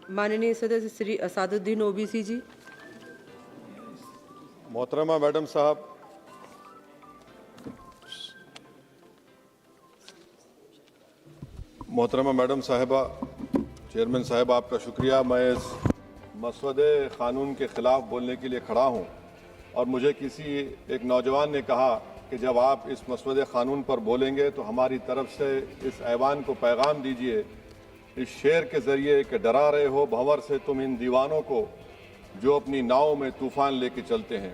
माननीय सदस्य श्री असादुद्दीन ओबीसी जी। मोहतरमा मैडम साहब, मोहतरमा मैडम साहिबा, चेयरमैन साहब आपका शुक्रिया। मैं इस मसवदे क़ानून के ख़िलाफ़ बोलने के लिए खड़ा हूँ और मुझे किसी एक नौजवान ने कहा कि जब आप इस मसवदे क़ानून पर बोलेंगे तो हमारी तरफ से इस ऐवान को पैगाम दीजिए इस शेर के ज़रिए कि डरा रहे हो भंवर से तुम इन दीवानों को जो अपनी नाव में तूफ़ान लेके चलते हैं।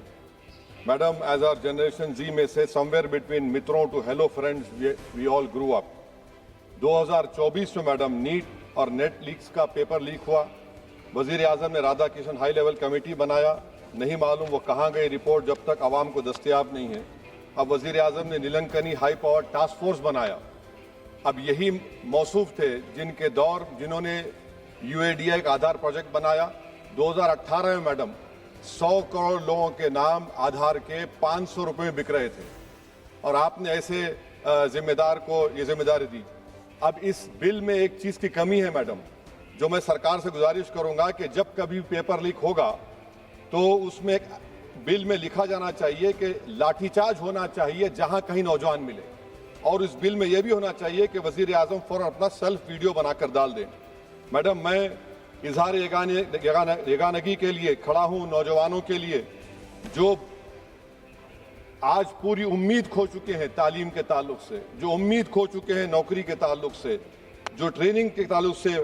Madam, as our generation Z में से समवेयर बिटवीन मित्रों to hello friends we all grew up. 2024 में मैडम नीट और नेट लीक्स का पेपर लीक हुआ। वजीर आजम ने Radha Kishan high level committee बनाया, नहीं मालूम वो कहाँ गई रिपोर्ट जब तक आवाम को दस्तयाब नहीं है। अब वजीर आजम ने नीलंकनी हाई पावर टास्क फोर्स बनाया। अब यही मौसूफ थे जिन्होंने UADI का आधार प्रोजेक्ट बनाया। 2018 में मैडम 100 करोड़ लोगों के नाम आधार के 500 रुपये में बिक रहे थे और आपने ऐसे जिम्मेदार को ये जिम्मेदारी दी। अब इस बिल में एक चीज़ की कमी है मैडम, जो मैं सरकार से गुजारिश करूंगा कि जब कभी पेपर लीक होगा तो उसमें एक बिल में लिखा जाना चाहिए कि लाठीचार्ज होना चाहिए जहां कहीं नौजवान मिले, और इस बिल में यह भी होना चाहिए कि वजीर आजम फौरन अपना सेल्फ वीडियो बनाकर डाल दें। मैडम, मैं इजहार यगानगी के लिए खड़ा हूं नौजवानों के लिए जो आज पूरी उम्मीद खो चुके हैं तालीम के ताल्लुक से, जो उम्मीद खो चुके हैं नौकरी के ताल्लुक से, जो ट्रेनिंग के ताल्लुक से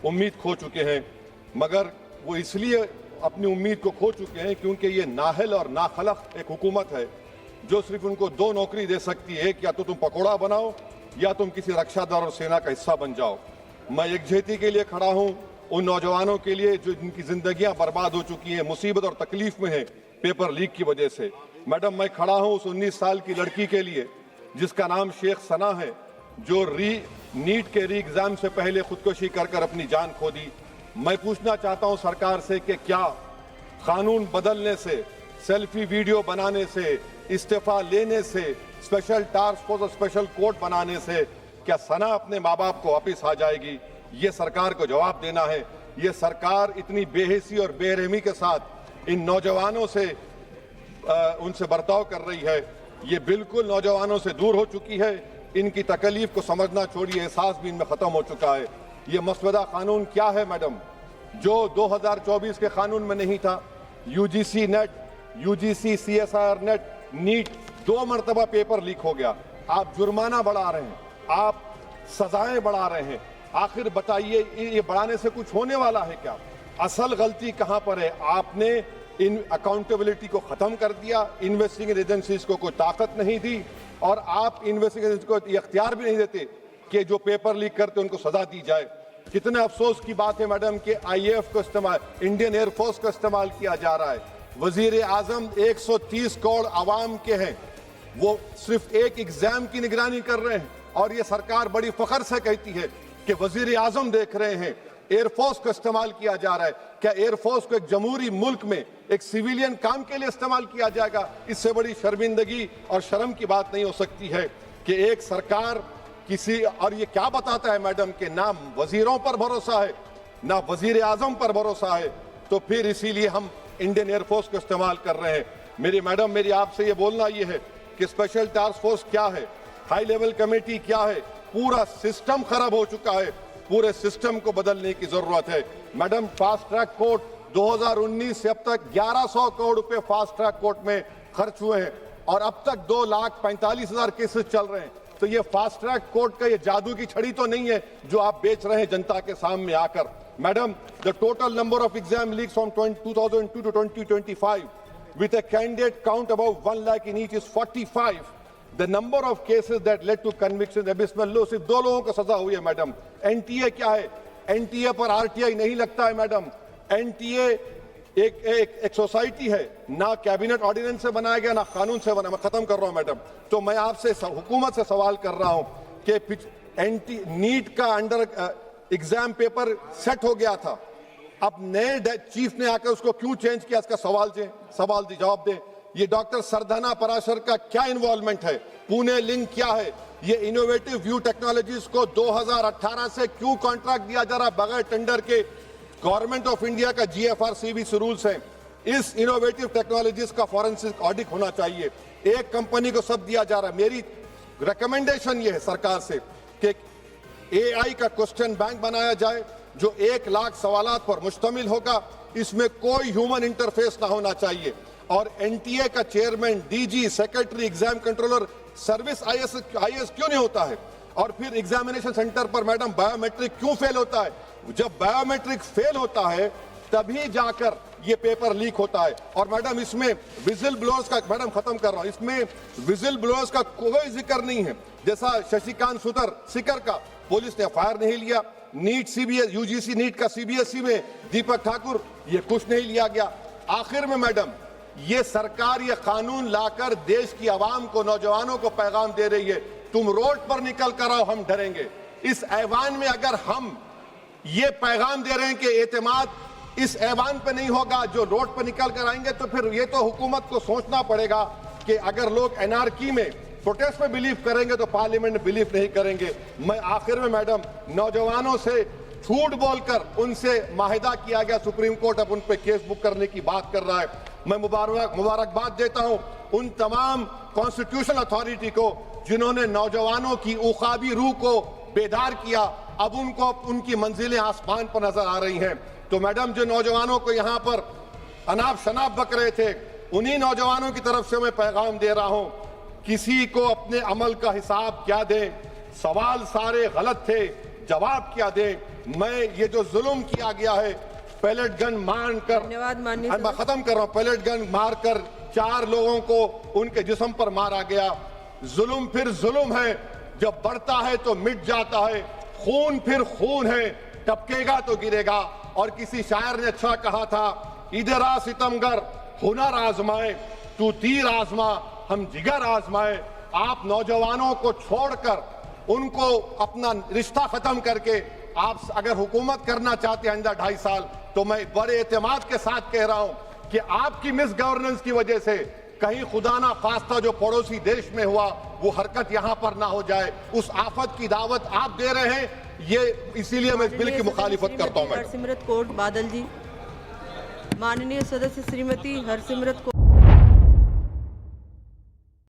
उम्मीद खो चुके हैं, मगर वो इसलिए अपनी उम्मीद को खो चुके हैं क्योंकि ये नाहल और नाखलक एक हुकूमत है जो सिर्फ उनको दो नौकरी दे सकती है, एक या तो तुम पकौड़ा बनाओ या तुम किसी रक्षादार और सेना का हिस्सा बन जाओ। मैं यकजहती के लिए खड़ा हूं उन नौजवानों के लिए जो जिनकी जिंदगियां बर्बाद हो चुकी हैं, मुसीबत और तकलीफ में है पेपर लीक की वजह से। मैडम, मैं खड़ा हूं उस 19 साल की लड़की के लिए जिसका नाम शेख सना है, जो नीट के री एग्जाम से पहले खुदकुशी कर अपनी जान खो दी। मैं पूछना चाहता हूं सरकार से कि क्या कानून बदलने से, सेल्फी वीडियो बनाने से, इस्तीफा लेने से, स्पेशल टास्क फोर्स और स्पेशल कोर्ट बनाने से क्या सना अपने माँ बाप को वापिस आ जाएगी? ये सरकार को जवाब देना है। ये सरकार इतनी बेहिसी और बेरहमी के साथ इन नौजवानों से उनसे बर्ताव कर रही है, ये बिल्कुल नौजवानों से दूर हो चुकी है। इनकी तकलीफ को समझना छोड़िए, एहसास भी इनमें खत्म हो चुका है। ये मसवदा कानून क्या है मैडम, जो 2024 के कानून में नहीं था? UGC NET, UGC CSIR NET, NEET 2 मरतबा पेपर लीक हो गया। आप जुर्माना बढ़ा रहे हैं, आप सजाएं बढ़ा रहे हैं। आखिर बताइए ये बढ़ाने से कुछ होने वाला है क्या? असल गलती कहां पर है? आपने इन अकाउंटेबिलिटी को खत्म कर दिया, इन्वेस्टिगेटिंग एजेंसीज को कोई ताकत नहीं दी और आप इन्वेस्टिगेशन को इख्तियार भी नहीं देते कि जो पेपर लीक करते उनको सजा दी जाए। कितने अफसोस की बात है मैडम कि IAF को इस्तेमाल, इंडियन एयरफोर्स का इस्तेमाल किया जा रहा है। वजीर आजम 130 करोड़ आवाम के हैं, वो सिर्फ एक एग्जाम की निगरानी कर रहे हैं और ये सरकार बड़ी फख्र से कहती है कि वजीर आजम देख रहे हैं। एयरफोर्स को इस्तेमाल किया जा रहा है। क्या एयरफोर्स को एक जमहूरी मुल्क में एक सिविलियन काम के लिए इस्तेमाल किया जाएगा? इससे बड़ी शर्मिंदगी और शर्म की बात नहीं हो सकती है कि एक सरकार किसी, और ये क्या बताता है मैडम कि ना वजीरों पर भरोसा है ना वजीर आजम पर भरोसा है, तो फिर इसीलिए हम इंडियन एयरफोर्स को इस्तेमाल कर रहे हैं। मेरी मैडम, मेरी आपसे ये बोलना ये है कि स्पेशल टास्क फोर्स क्या है, हाई लेवल कमेटी क्या है? पूरा सिस्टम खराब हो चुका है, पूरे सिस्टम को बदलने की जरूरत है। मैडम, फास्ट ट्रैक कोर्ट 2019 से अब तक 1100 करोड़ रुपए फास्ट ट्रैक कोर्ट में खर्च हुए हैं और अब तक 2,45,000 केसेस चल रहे हैं। तो ये फास्ट ट्रैक कोर्ट का ये जादू की छड़ी तो नहीं है जो आप बेच रहे हैं जनता के सामने आकर। Madam, the total number of exam leaks from 2002 to 2025 with a candidate count about 1 lakh in each is 45. The number of cases that led to conviction abysmal low। सिर्फ 2 लोगों को सजा हुई है मैडम। NTA क्या है? NTA पर RTI नहीं लगता है मैडम। NTA एक सोसाइटी है, ना कैबिनेट ऑर्डिनेंस से बनाया गया ना कानून से बना। मैं खत्म कर रहा हूं मैडम। तो मैं आपसे हुकूमत से सवाल कर रहा हूं कि नीट का अंडर एग्जाम पेपर सेट हो गया था, अब नए चीफ ने आकर उसको क्यों चेंज किया? इसका सवाल जवाब दें। ये डॉक्टर सरदाना पराशर का क्या इन्वॉल्वमेंट है? पुणे लिंक क्या है? ये इनोवेटिव व्यू टेक्नोलॉजीज को 2018 से क्यों कॉन्ट्रैक्ट दिया जा रहा बगैर टेंडर के? गवर्नमेंट ऑफ इंडिया का GFR-CBC रूल्स हैं, इस इनोवेटिव टेक्नोलॉजीज का फॉरेंसिक ऑडिट होना चाहिए। एक कंपनी को सब दिया जा रहा है। मेरी रिकमेंडेशन ये है सरकार से कि AI का क्वेश्चन बैंक बनाया जाए जो 1 लाख सवालात पर मुश्तमिल होगा, इसमें कोई ह्यूमन इंटरफेस ना होना चाहिए। और NTA का chairman, DG, secretary, exam controller, service IAS क्यों नहीं होता है? और फिर एग्जामिनेशन सेंटर पर मैडम बायोमेट्रिक क्यों फेल होता है? जब बायोमेट्रिक फेल होता है तभी जाकर ये पेपर लीक होता है। और मैडम इसमें विजिल ब्लोअर्स का, मैडम खत्म कर रहा हूं, इसमें विजिल ब्लोअर्स का कोई जिक्र नहीं है। जैसा शशिकांत सिकर का पुलिस ने FIR नहीं लिया, नीट CBS UGC नीट का CBSE में दीपक ठाकुर, ये कुछ नहीं लिया गया। आखिर में मैडम ये सरकार ये कानून लाकर देश की आवाम को, नौजवानों को पैगाम दे रही है, तुम रोड पर निकल कर आओ, हम डरेंगे। इस ऐवान में अगर हम ये पैगाम दे रहे हैं कि एतमाद इस ऐवान पे नहीं होगा, जो रोड पर निकल कर आएंगे, तो फिर ये तो हुकूमत को सोचना पड़ेगा कि अगर लोग एनआरकी में, प्रोटेस्ट में बिलीव करेंगे तो पार्लियामेंट में बिलीव नहीं करेंगे। मैं आखिर में मैडम नौजवानों से झूठ बोलकर उनसे माहिदा किया गया, सुप्रीम कोर्ट अब उन पे केस बुक करने की बात कर रहा है। मैं मुबारकबाद देता हूं उन तमाम कॉन्स्टिट्यूशनल अथॉरिटी को जिन्होंने नौजवानों की उखाबी रूह को बेदार किया। अब उनको उनकी मंजिलें आसमान पर नजर आ रही हैं। तो मैडम जो नौजवानों को यहाँ पर अनाप शनाप बक रहे थे, उन्हीं नौजवानों की तरफ से मैं पैगाम दे रहा हूं, किसी को अपने अमल का हिसाब क्या दें, सवाल सारे गलत थे, जवाब क्या दें। मैं ये जो जुल्म किया गया है, पैलेट गन मारकर, धन्यवाद माननीय मैं खत्म कर रहा हूं, पैलेट गन मारकर 4 लोगों को उनके जिस्म पर मारा गया। जुल्म फिर जुल्म है, जब बढ़ता है तो मिट जाता है। खून फिर खून है, टपकेगा तो गिरेगा। और किसी शायर ने अच्छा कहा था, इधर आ सितमगर हुनर आजमाए, तू तीर आजमा हम जिगर आजमाए। आप नौजवानों को छोड़कर उनको अपना रिश्ता खत्म करके आप अगर हुकूमत करना चाहते हैं आइंदा 2.5 साल, तो मैं बड़े एतमाद के साथ कह रहा हूं कि आपकी मिस गवर्नेंस की वजह से कहीं खुदा ना खास्ता जो पड़ोसी देश में हुआ वो हरकत यहां पर ना हो जाए। उस आफत की दावत आप दे रहे हैं, ये इसीलिए मैं इस बिल की मुखालिफत करता हूं। हरसिमरत कौर बादल जी, माननीय सदस्य श्रीमती हरसिमरत कौर